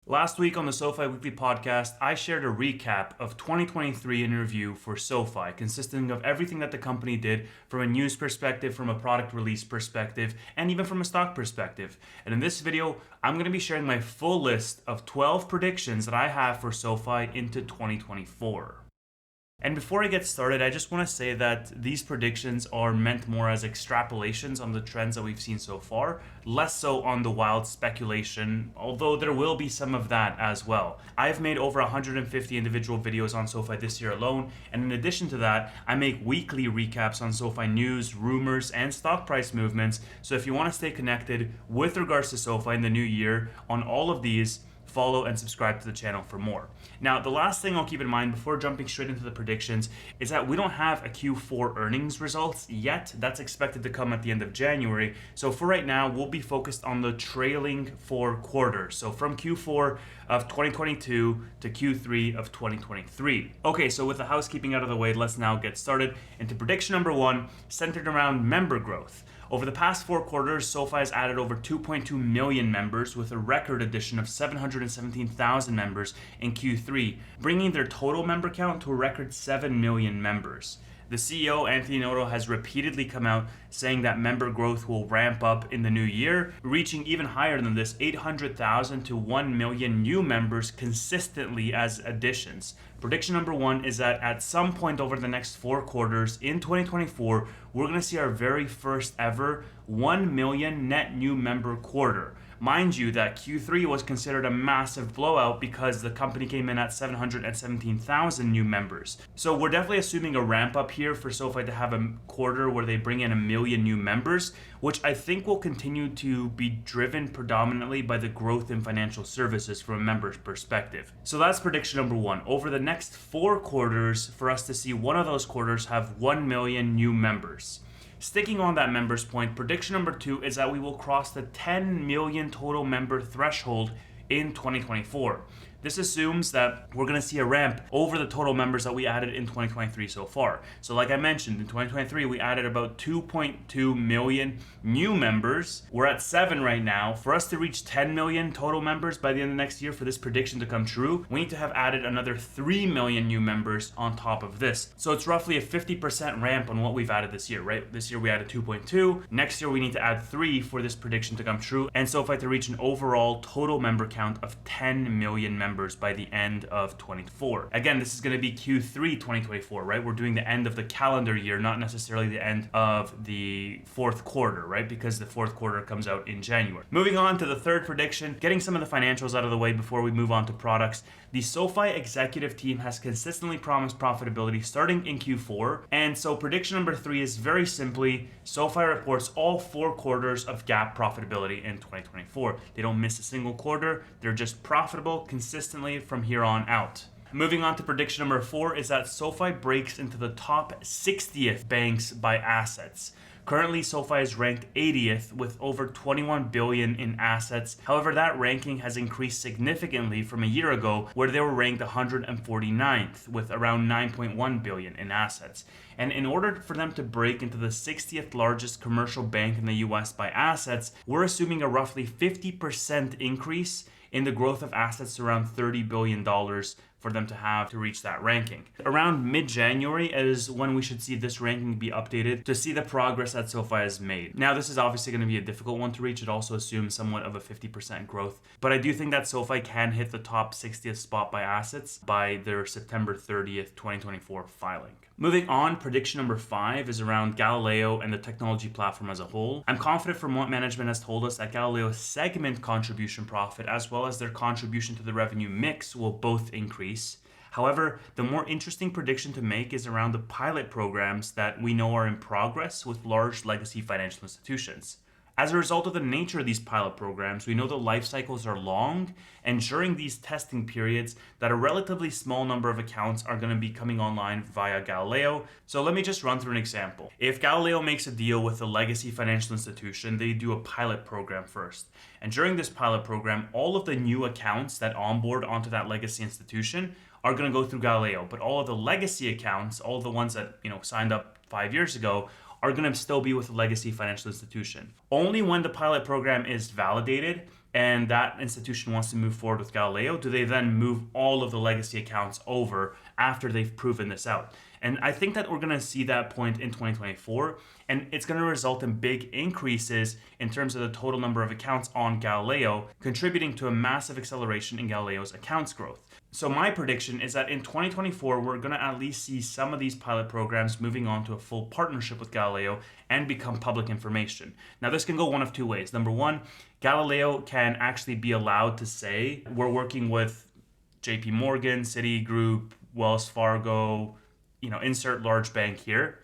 Last week on the SoFi Weekly Podcast, I shared a recap of 2023 in review for SoFi, consisting of everything that the company did from a news perspective, from a product release perspective, and even from a stock perspective. And in this video, I'm going to be sharing my full list of 12 predictions that I have for SoFi into 2024. And before I get started, I just want to say that these predictions are meant more as extrapolations on the trends that we've seen so far, less so on the wild speculation, although there will be some of that as well. I've made over 150 individual videos on SoFi this year alone, and in addition to that, I make weekly recaps on SoFi news, rumors, and stock price movements. So if you want to stay connected with regards to SoFi in the new year on all of these, follow and subscribe to the channel for more. Now, the last thing I'll keep in mind before jumping straight into the predictions is that we don't have a Q4 earnings results yet. That's expected to come at the end of January. So for right now, we'll be focused on the trailing 4 quarters. So from Q4 of 2022 to Q3 of 2023. Okay, so with the housekeeping out of the way, let's now get started into prediction number 1, centered around member growth. Over the past 4 quarters, SoFi has added over 2.2 million members with a record addition of 717,000 members in Q3, bringing their total member count to a record 7 million members. The CEO, Anthony Noto, has repeatedly come out saying that member growth will ramp up in the new year, reaching even higher than this, 800,000 to 1 million new members consistently as additions. Prediction number 1 is that at some point over the next 4 quarters in 2024, we're going to see our very first ever 1 million net new member quarter. Mind you that Q3 was considered a massive blowout because the company came in at 717,000 new members. So we're definitely assuming a ramp up here for SoFi to have a quarter where they bring in 1 million new members, which I think will continue to be driven predominantly by the growth in financial services from a member's perspective. So that's prediction number 1. Over the next 4 quarters, for us to see one of those quarters have 1 million new members. Sticking on that members point, prediction number 2 is that we will cross the 10 million total member threshold in 2024. This assumes that we're going to see a ramp over the total members that we added in 2023 so far. So like I mentioned, in 2023, we added about 2.2 million new members. We're at 7 right now. For us to reach 10 million total members by the end of next year, for this prediction to come true, we need to have added another 3 million new members on top of this. So it's roughly a 50% ramp on what we've added this year, right? This year we added 2.2. Next year we need to add 3 for this prediction to come true, and SoFi to reach an overall total member count of 10 million members by the end of 2024. Again, this is going to be Q3 2024, right? We're doing the end of the calendar year, not necessarily the end of the 4th quarter, right? Because the 4th quarter comes out in January. Moving on to the third prediction, getting some of the financials out of the way before we move on to products. The SoFi executive team has consistently promised profitability starting in Q4. And so prediction number 3 is very simply, SoFi reports all 4 quarters of GAAP profitability in 2024. They don't miss a single quarter. They're just profitable consistently from here on out. Moving on to prediction number 4 is that SoFi breaks into the top 60th banks by assets. Currently, SoFi is ranked 80th with over 21 billion in assets. However, that ranking has increased significantly from a year ago where they were ranked 149th with around 9.1 billion in assets. And in order for them to break into the 60th largest commercial bank in the US by assets, we're assuming a roughly 50% increase in the growth of assets to around $30 billion for them to have to reach that ranking. Around mid-January is when we should see this ranking be updated to see the progress that SoFi has made. Now, this is obviously going to be a difficult one to reach. It also assumes somewhat of a 50% growth, but I do think that SoFi can hit the top 60th spot by assets by their September 30th, 2024 filing. Moving on, prediction number 5 is around Galileo and the technology platform as a whole. I'm confident from what management has told us that Galileo's segment contribution profit as well as their contribution to the revenue mix will both increase. However, the more interesting prediction to make is around the pilot programs that we know are in progress with large legacy financial institutions. As a result of the nature of these pilot programs, we know the life cycles are long, and during these testing periods, that a relatively small number of accounts are going to be coming online via Galileo. So let me just run through an example. If Galileo makes a deal with a legacy financial institution, they do a pilot program first. And during this pilot program, all of the new accounts that onboard onto that legacy institution are going to go through Galileo. But all of the legacy accounts, all of the ones that signed up 5 years ago, are going to still be with a legacy financial institution. Only when the pilot program is validated and that institution wants to move forward with Galileo, do they then move all of the legacy accounts over after they've proven this out? And I think that we're going to see that point in 2024, and it's going to result in big increases in terms of the total number of accounts on Galileo, contributing to a massive acceleration in Galileo's accounts growth. So my prediction is that in 2024, we're going to at least see some of these pilot programs moving on to a full partnership with Galileo and become public information. Now, this can go one of two ways. Number one, Galileo can actually be allowed to say, we're working with JP Morgan, Citigroup, Wells Fargo, insert large bank here.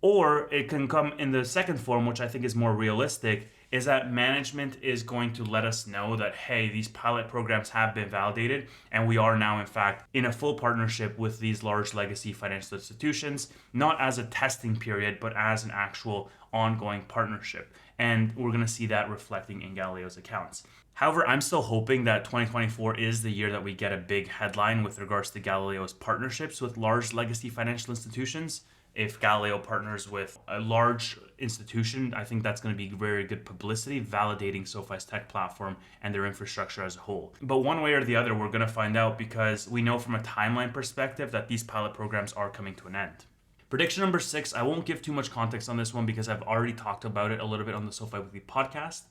Or it can come in the second form, which I think is more realistic, is that management is going to let us know that, hey, these pilot programs have been validated, and we are now, in fact, in a full partnership with these large legacy financial institutions, not as a testing period, but as an actual ongoing partnership. And we're going to see that reflecting in Galileo's accounts. However, I'm still hoping that 2024 is the year that we get a big headline with regards to Galileo's partnerships with large legacy financial institutions. If Galileo partners with a large institution, I think that's going to be very good publicity, validating SoFi's tech platform and their infrastructure as a whole. But one way or the other, we're going to find out, because we know from a timeline perspective that these pilot programs are coming to an end. Prediction number 6, I won't give too much context on this one because I've already talked about it a little bit on the SoFi Weekly podcast.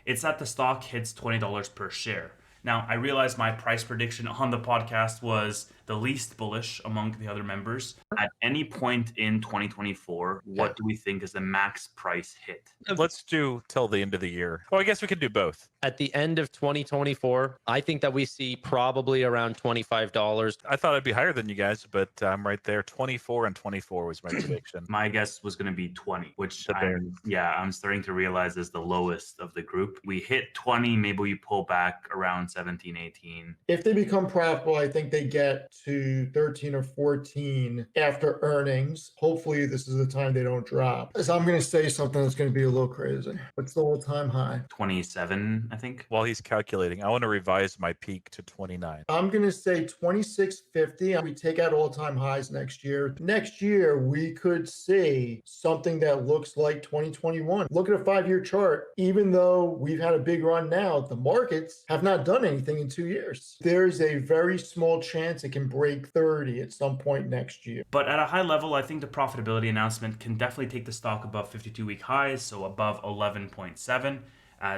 It's that the stock hits $20 per share. Now, I realize my price prediction on the podcast was the least bullish among the other members. At any point in 2024, what do we think is the max price hit? Let's do till the end of the year. Oh, I guess we could do both. At the end of 2024, I think that we see probably around $25. I thought I'd be higher than you guys, but I'm right there. 24 and 24 was my prediction. My guess was going to be 20, which I'm starting to realize is the lowest of the group. We hit 20, maybe we pull back around 17, 18. If they become profitable, I think they get to 13 or 14 after earnings. Hopefully this is the time they don't drop. So I'm going to say something that's going to be a little crazy. What's the all-time high? 27, I think. While he's calculating, I want to revise my peak to 29. I'm going to say 26.50. We take out all-time highs next year. Next year, we could see something that looks like 2021. Look at a 5-year chart. Even though we've had a big run now, the markets have not done anything in 2 years. There's a very small chance it can break 30 at some point next year. But at a high level, I think the profitability announcement can definitely take the stock above 52-week highs, so above 11.7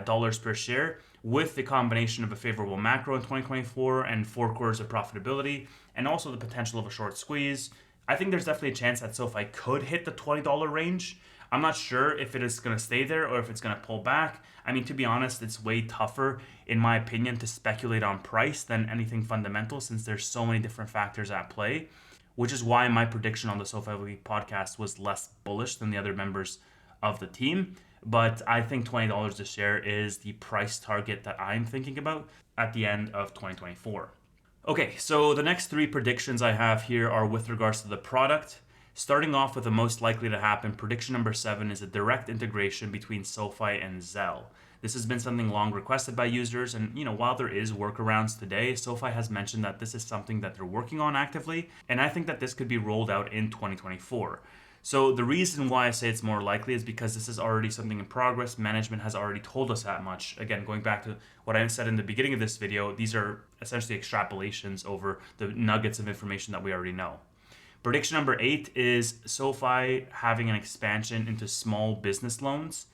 dollars per share, with the combination of a favorable macro in 2024 and 4 quarters of profitability, and also the potential of a short squeeze. I think there's definitely a chance that SoFi could hit the $20 range. I'm not sure if it is going to stay there or if it's going to pull back. I mean, to be honest, it's way tougher, in my opinion, to speculate on price than anything fundamental, since there's so many different factors at play, which is why my prediction on the SoFi Week podcast was less bullish than the other members of the team. But I think $20 a share is the price target that I'm thinking about at the end of 2024. Okay, so the next 3 predictions I have here are with regards to the product. Starting off with the most likely to happen, prediction number 7 is a direct integration between SoFi and Zelle. This has been something long requested by users, and while there is workarounds today, SoFi has mentioned that this is something that they're working on actively, and I think that this could be rolled out in 2024. So the reason why I say it's more likely is because this is already something in progress. Management has already told us that much. Again, going back to what I said in the beginning of this video, these are essentially extrapolations over the nuggets of information that we already know. Prediction number 8 is SoFi having an expansion into small business loans.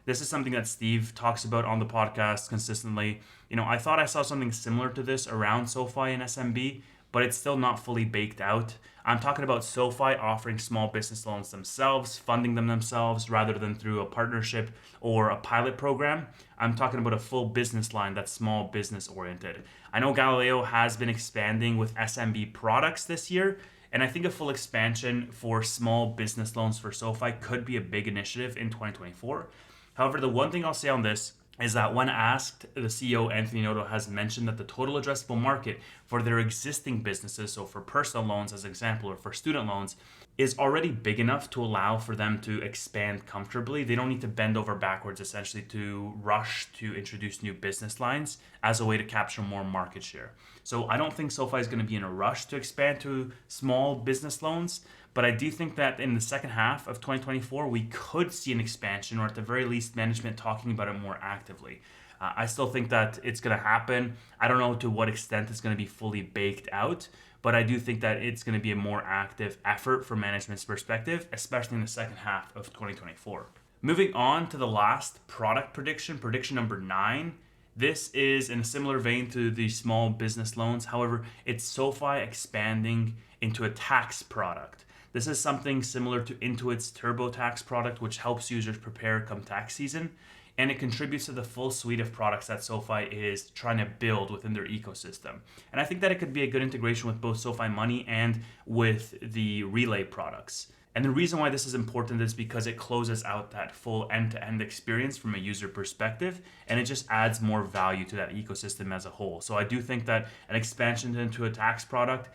This is something that Steve talks about on the podcast consistently. I thought I saw something similar to this around SoFi and SMB, but it's still not fully baked out. I'm talking about SoFi offering small business loans themselves, funding them themselves, rather than through a partnership or a pilot program. I'm talking about a full business line that's small business oriented. I know Galileo has been expanding with SMB products this year, and I think a full expansion for small business loans for SoFi could be a big initiative in 2024. However, the one thing I'll say on this is that when asked, the CEO, Anthony Noto, has mentioned that the total addressable market for their existing businesses, so for personal loans as an example, or for student loans, is already big enough to allow for them to expand comfortably. They don't need to bend over backwards, essentially, to rush to introduce new business lines as a way to capture more market share. So I don't think SoFi is going to be in a rush to expand to small business loans, but I do think that in the second half of 2024, we could see an expansion, or at the very least, management talking about it more actively. I still think that it's going to happen. I don't know to what extent it's going to be fully baked out, but I do think that it's going to be a more active effort from management's perspective, especially in the second half of 2024. Moving on to the last product prediction, prediction number 9. This is in a similar vein to the small business loans. However, it's SoFi expanding into a tax product. This is something similar to Intuit's TurboTax product, which helps users prepare come tax season, and it contributes to the full suite of products that SoFi is trying to build within their ecosystem. And I think that it could be a good integration with both SoFi Money and with the Relay products. And the reason why this is important is because it closes out that full end-to-end experience from a user perspective, and it just adds more value to that ecosystem as a whole. So I do think that an expansion into a tax product,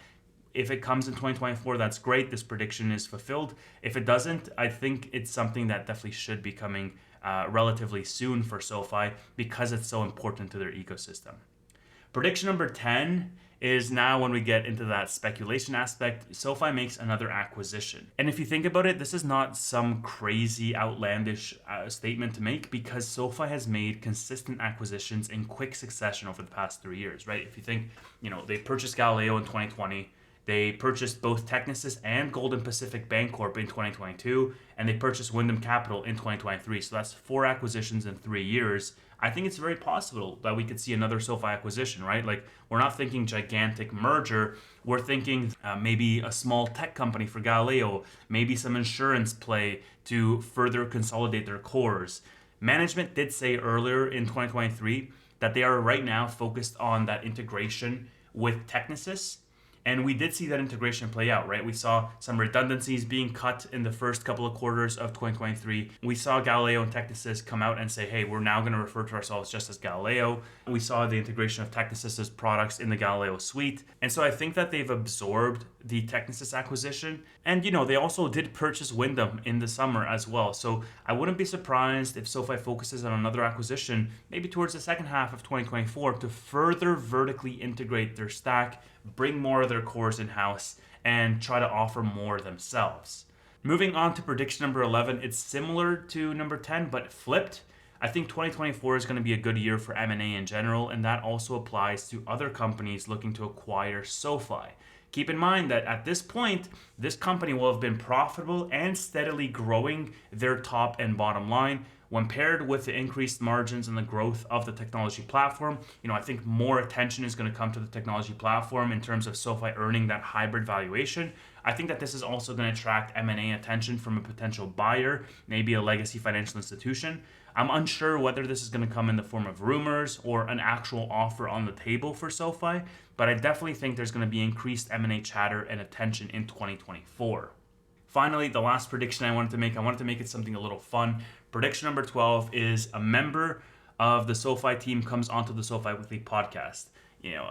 if it comes in 2024, that's great. This prediction is fulfilled. If it doesn't, I think it's something that definitely should be coming relatively soon for SoFi because it's so important to their ecosystem. Prediction number 10 is now when we get into that speculation aspect. SoFi makes another acquisition. And if you think about it, this is not some crazy outlandish statement to make because SoFi has made consistent acquisitions in quick succession over the past 3 years, right? If you think, they purchased Galileo in 2020, they purchased both Technisys and Golden Pacific Bancorp in 2022, and they purchased Wyndham Capital in 2023. So that's 4 acquisitions in 3 years. I think it's very possible that we could see another SoFi acquisition, right? Like, we're not thinking gigantic merger. We're thinking maybe a small tech company for Galileo, maybe some insurance play to further consolidate their cores. Management did say earlier in 2023 that they are right now focused on that integration with Technisys. And we did see that integration play out, right? We saw some redundancies being cut in the first couple of quarters of 2023. We saw Galileo and Technisys come out and say, hey, we're now going to refer to ourselves just as Galileo. We saw the integration of Technisys' products in the Galileo suite. And so I think that they've absorbed the Technisys acquisition. And, they also did purchase Wyndham in the summer as well. So I wouldn't be surprised if SoFi focuses on another acquisition, maybe towards the second half of 2024, to further vertically integrate their stack, bring more of their cores in-house, and try to offer more themselves. Moving on to prediction number 11, it's similar to number 10, but flipped. I think 2024 is going to be a good year for M&A in general, and that also applies to other companies looking to acquire SoFi. Keep in mind that at this point, this company will have been profitable and steadily growing their top and bottom line. When paired with the increased margins and the growth of the technology platform, I think more attention is going to come to the technology platform in terms of SoFi earning that hybrid valuation. I think that this is also going to attract M&A attention from a potential buyer, maybe a legacy financial institution. I'm unsure whether this is going to come in the form of rumors or an actual offer on the table for SoFi, but I definitely think there's going to be increased M&A chatter and attention in 2024. Finally, the last prediction I wanted to make it something a little fun. Prediction number 12 is a member of the SoFi team comes onto the SoFi Weekly podcast.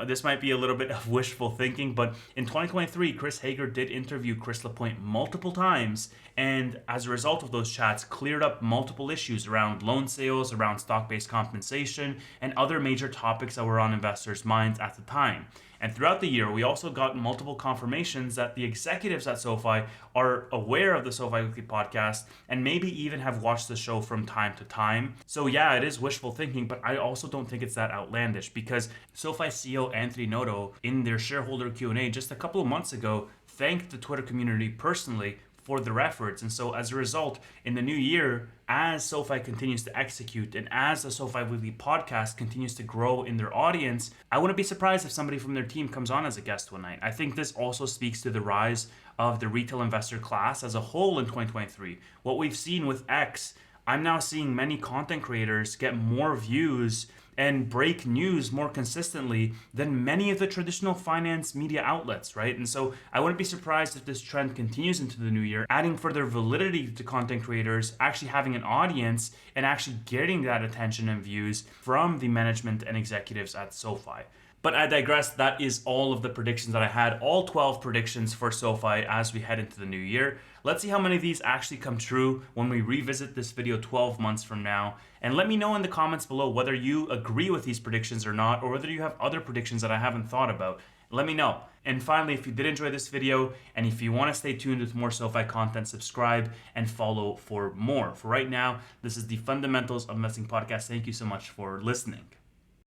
This might be a little bit of wishful thinking, but in 2023, Chris Hager did interview Chris Lapointe multiple times, and as a result of those chats, cleared up multiple issues around loan sales, around stock-based compensation, and other major topics that were on investors' minds at the time. And throughout the year, we also got multiple confirmations that the executives at SoFi are aware of the SoFi Weekly podcast and maybe even have watched the show from time to time. So yeah, it is wishful thinking, but I also don't think it's that outlandish because SoFi CEO Anthony Noto, in their shareholder Q&A just a couple of months ago, thanked the Twitter community personally for their efforts. And so as a result, in the new year, as SoFi continues to execute and as the SoFi Weekly podcast continues to grow in their audience, I wouldn't be surprised if somebody from their team comes on as a guest one night. I think this also speaks to the rise of the retail investor class as a whole in 2023. What we've seen with X, I'm now seeing many content creators get more views and break news more consistently than many of the traditional finance media outlets, right? And so I wouldn't be surprised if this trend continues into the new year, adding further validity to content creators, actually having an audience and actually getting that attention and views from the management and executives at SoFi. But I digress. That is all of the predictions that I had, all 12 predictions for SoFi as we head into the new year. Let's see how many of these actually come true when we revisit this video 12 months from now. And let me know in the comments below whether you agree with these predictions or not, or whether you have other predictions that I haven't thought about. Let me know. And finally, if you did enjoy this video, and if you want to stay tuned with more SoFi content, subscribe and follow for more. For right now, this is the Fundamentals of Investing podcast. Thank you so much for listening.